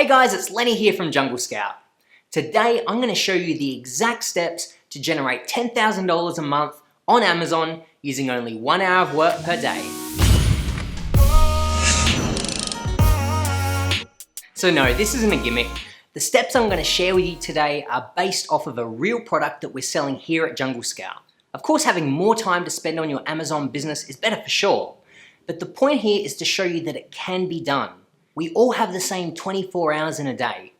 Hey guys, it's Lenny here from Jungle Scout. Today I'm going to show you the exact steps to generate $10,000 a month on Amazon using only 1 hour of work per day. So no, this isn't a gimmick. The steps I'm going to share with you today are based off of a real product that we're selling here at Jungle Scout. Of course, having more time to spend on your Amazon business is better for sure, but the point here is to show you that it can be done. We all have the same 24 hours in a day.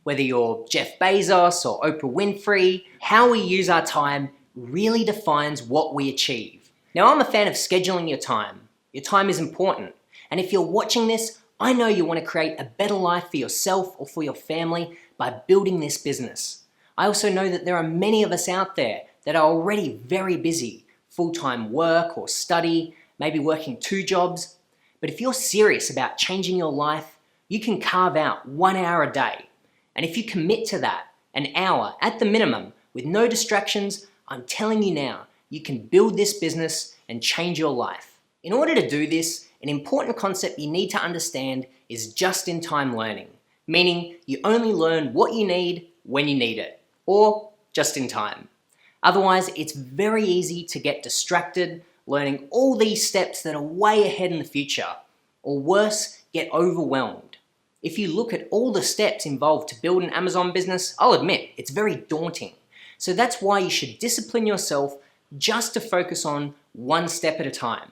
Whether you're Jeff Bezos or Oprah Winfrey, how we use our time really defines what we achieve. Now, I'm a fan of scheduling your time. Your time is important. And if you're watching this, I know you want to create a better life for yourself or for your family by building this business. I also know that there are many of us out there that are already very busy, full-time work or study, maybe working 2 jobs. But if you're serious about changing your life, you can carve out 1 hour a day. And if you commit to that, an hour at the minimum, with no distractions, I'm telling you now, you can build this business and change your life. In order to do this, an important concept you need to understand is just-in-time learning, meaning you only learn what you need when you need it, or just in time. Otherwise, it's very easy to get distracted learning all these steps that are way ahead in the future, or worse, get overwhelmed. If you look at all the steps involved to build an Amazon business, I'll admit, it's very daunting. So that's why you should discipline yourself just to focus on one step at a time.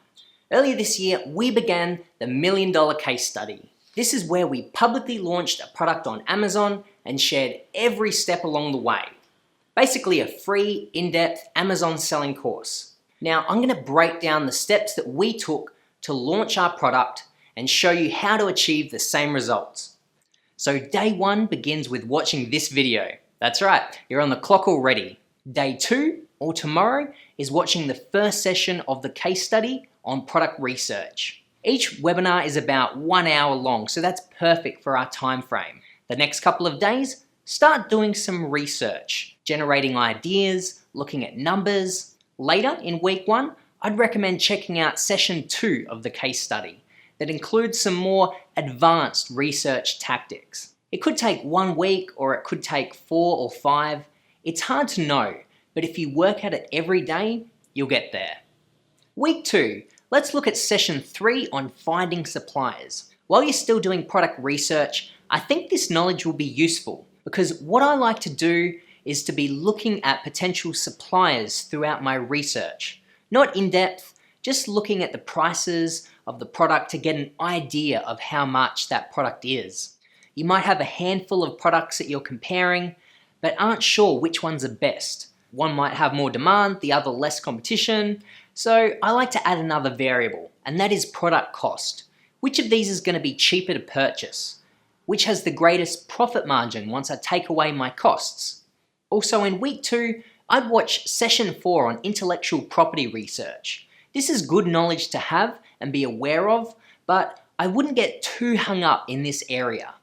Earlier this year, we began the $1 Million Case Study. This is where we publicly launched a product on Amazon and shared every step along the way. Basically a free, in-depth Amazon selling course. Now, I'm going to break down the steps that we took to launch our product and show you how to achieve the same results. So day 1 begins with watching this video. That's right, you're on the clock already. Day 2, or tomorrow, is watching the first session of the case study on product research. Each webinar is about 1 hour long, so that's perfect for our time frame. The next couple of days, start doing some research, generating ideas, looking at numbers. Later in week 1, I'd recommend checking out session 2 of the case study that includes some more advanced research tactics. It could take 1 week or it could take 4 or 5. It's hard to know, but if you work at it every day, you'll get there. Week 2, let's look at session 3 on finding suppliers. While you're still doing product research, I think this knowledge will be useful because what I like to do is to be looking at potential suppliers throughout my research. Not in depth, just looking at the prices of the product to get an idea of how much that product is. You might have a handful of products that you're comparing, but aren't sure which ones are best. One might have more demand, the other less competition. So I like to add another variable, and that is product cost. Which of these is going to be cheaper to purchase? Which has the greatest profit margin once I take away my costs? Also in week 2, I'd watch session 4 on intellectual property research. This is good knowledge to have and be aware of, but I wouldn't get too hung up in this area.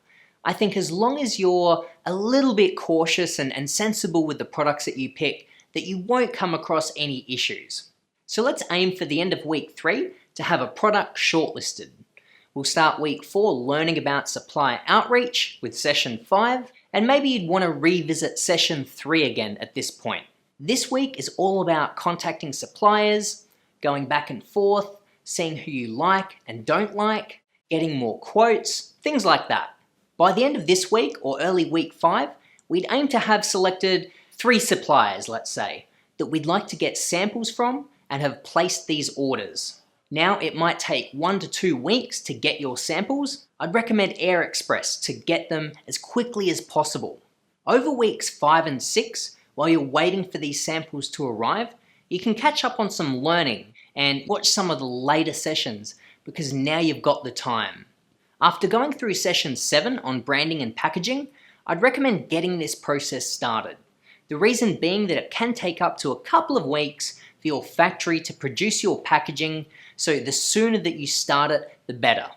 I think as long as you're a little bit cautious and sensible with the products that you pick, that you won't come across any issues. So let's aim for the end of week 3 to have a product shortlisted. We'll start week 4 learning about supplier outreach with session 5, and maybe you'd want to revisit session 3 again at this point. This week is all about contacting suppliers, going back and forth, seeing who you like and don't like, getting more quotes, things like that. By the end of this week or early week 5, we'd aim to have selected 3 suppliers, let's say, that we'd like to get samples from and have placed these orders. Now it might take 1 to 2 weeks to get your samples. I'd recommend Air Express to get them as quickly as possible. Over weeks 5 and 6, while you're waiting for these samples to arrive, you can catch up on some learning and watch some of the later sessions because now you've got the time. After going through session 7 on branding and packaging, I'd recommend getting this process started. The reason being that it can take up to a couple of weeks for your factory to produce your packaging, so the sooner that you start it, the better.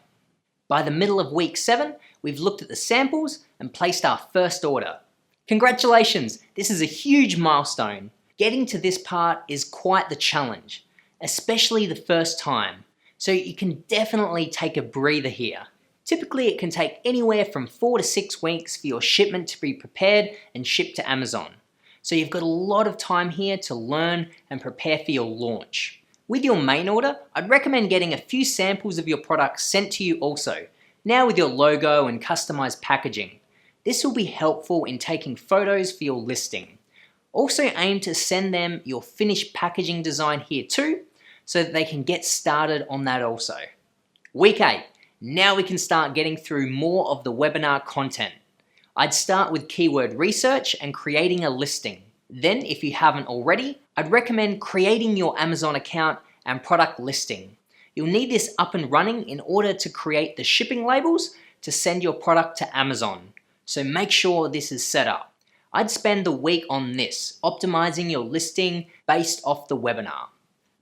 By the middle of week 7, we've looked at the samples and placed our first order. Congratulations, this is a huge milestone. Getting to this part is quite the challenge, especially the first time, so you can definitely take a breather here. Typically, it can take anywhere from 4 to 6 weeks for your shipment to be prepared and shipped to Amazon. So you've got a lot of time here to learn and prepare for your launch. With your main order, I'd recommend getting a few samples of your products sent to you also, now with your logo and customized packaging. This will be helpful in taking photos for your listing. Also aim to send them your finished packaging design here too, so that they can get started on that also. Week 8. Now we can start getting through more of the webinar content. I'd start with keyword research and creating a listing. Then, if you haven't already, I'd recommend creating your Amazon account and product listing. You'll need this up and running in order to create the shipping labels to send your product to Amazon. So make sure this is set up. I'd spend the week on this, optimizing your listing based off the webinar.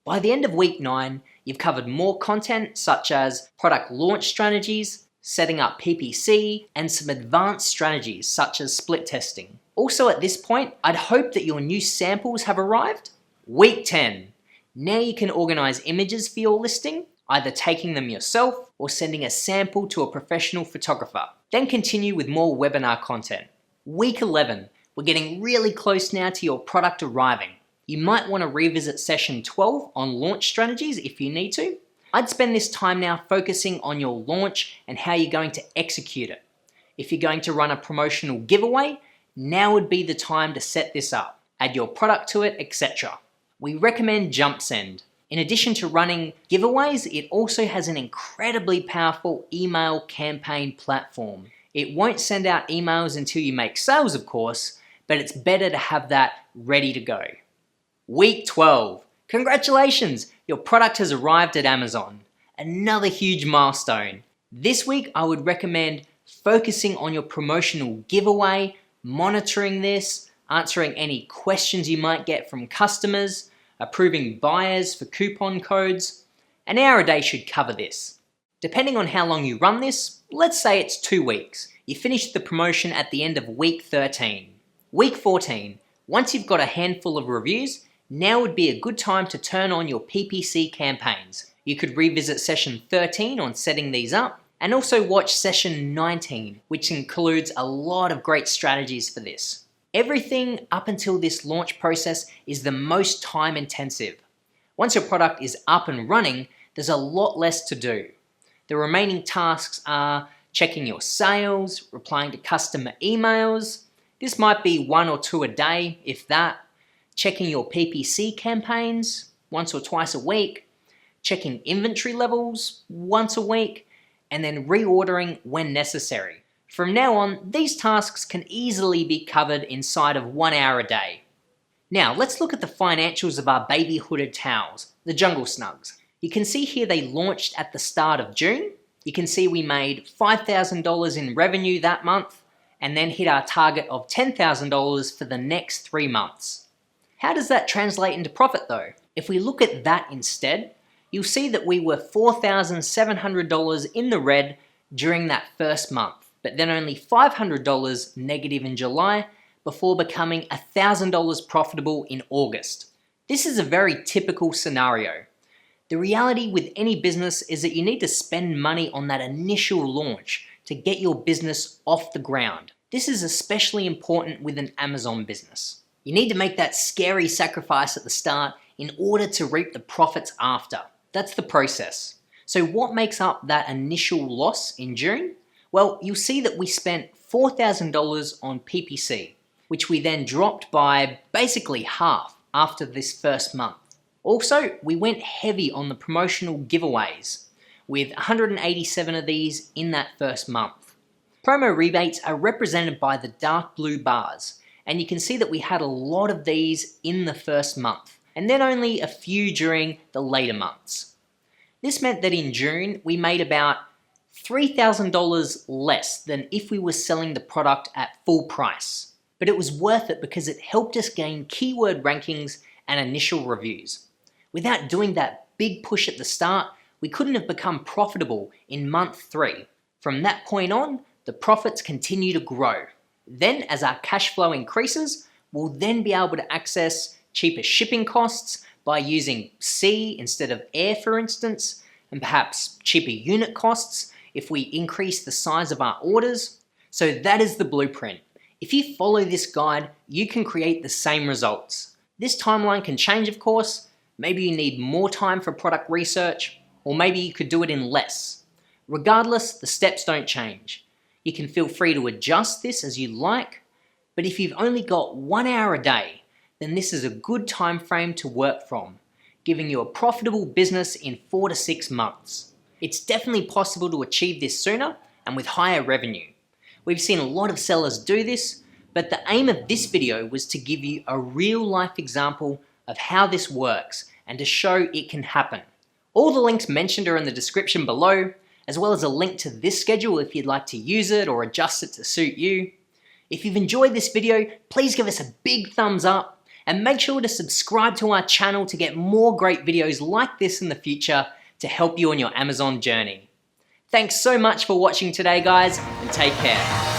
By the end of week 9, you've covered more content such as product launch strategies, setting up PPC, and some advanced strategies such as split testing. Also at this point, I'd hope that your new samples have arrived. Week 10. Now you can organize images for your listing, either taking them yourself or sending a sample to a professional photographer. Then continue with more webinar content. Week 11. We're getting really close now to your product arriving. You might want to revisit session 12 on launch strategies if you need to. I'd spend this time now focusing on your launch and how you're going to execute it. If you're going to run a promotional giveaway, now would be the time to set this up, add your product to it, etc. We recommend JumpSend. In addition to running giveaways, it also has an incredibly powerful email campaign platform. It won't send out emails until you make sales, of course, but it's better to have that ready to go. Week 12. Congratulations! Your product has arrived at Amazon. Another huge milestone. This week, I would recommend focusing on your promotional giveaway, monitoring this, answering any questions you might get from customers, approving buyers for coupon codes. An hour a day should cover this. Depending on how long you run this, let's say it's 2 weeks. You finish the promotion at the end of week 13. Week 14. Once you've got a handful of reviews, now would be a good time to turn on your PPC campaigns. You could revisit session 13 on setting these up, and also watch session 19, which includes a lot of great strategies for this. Everything up until this launch process is the most time intensive. Once your product is up and running, there's a lot less to do. The remaining tasks are checking your sales, replying to customer emails. This might be 1 or 2 a day, if that. Checking your PPC campaigns once or twice a week, checking inventory levels once a week, and then reordering when necessary. From now on, these tasks can easily be covered inside of 1 hour a day. Now, let's look at the financials of our baby hooded towels, the Jungle Snugs. You can see here they launched at the start of June. You can see we made $5,000 in revenue that month, and then hit our target of $10,000 for the next 3 months. How does that translate into profit though? If we look at that instead, you'll see that we were $4,700 in the red during that first month, but then only $500 negative in July before becoming $1,000 profitable in August. This is a very typical scenario. The reality with any business is that you need to spend money on that initial launch to get your business off the ground. This is especially important with an Amazon business. You need to make that scary sacrifice at the start in order to reap the profits after. That's the process. So what makes up that initial loss in June? Well, you'll see that we spent $4,000 on PPC, which we then dropped by basically half after this first month. Also, we went heavy on the promotional giveaways, with 187 of these in that first month. Promo rebates are represented by the dark blue bars, and you can see that we had a lot of these in the first month, and then only a few during the later months. This meant that in June, we made about $3,000 less than if we were selling the product at full price. But it was worth it because it helped us gain keyword rankings and initial reviews. Without doing that big push at the start, we couldn't have become profitable in month 3. From that point on, the profits continue to grow. Then, as our cash flow increases, we'll then be able to access cheaper shipping costs by using sea instead of air, for instance, and perhaps cheaper unit costs if we increase the size of our orders. So that is the blueprint. If you follow this guide, you can create the same results. This timeline can change, of course. Maybe you need more time for product research, or maybe you could do it in less. Regardless, the steps don't change. You can feel free to adjust this as you like, but if you've only got 1 hour a day, then this is a good time frame to work from, giving you a profitable business in 4 to 6 months. It's definitely possible to achieve this sooner and with higher revenue. We've seen a lot of sellers do this, but the aim of this video was to give you a real life example of how this works and to show it can happen. All the links mentioned are in the description below, as well as a link to this schedule if you'd like to use it or adjust it to suit you. If you've enjoyed this video, please give us a big thumbs up and make sure to subscribe to our channel to get more great videos like this in the future to help you on your Amazon journey. Thanks so much for watching today, guys, and take care.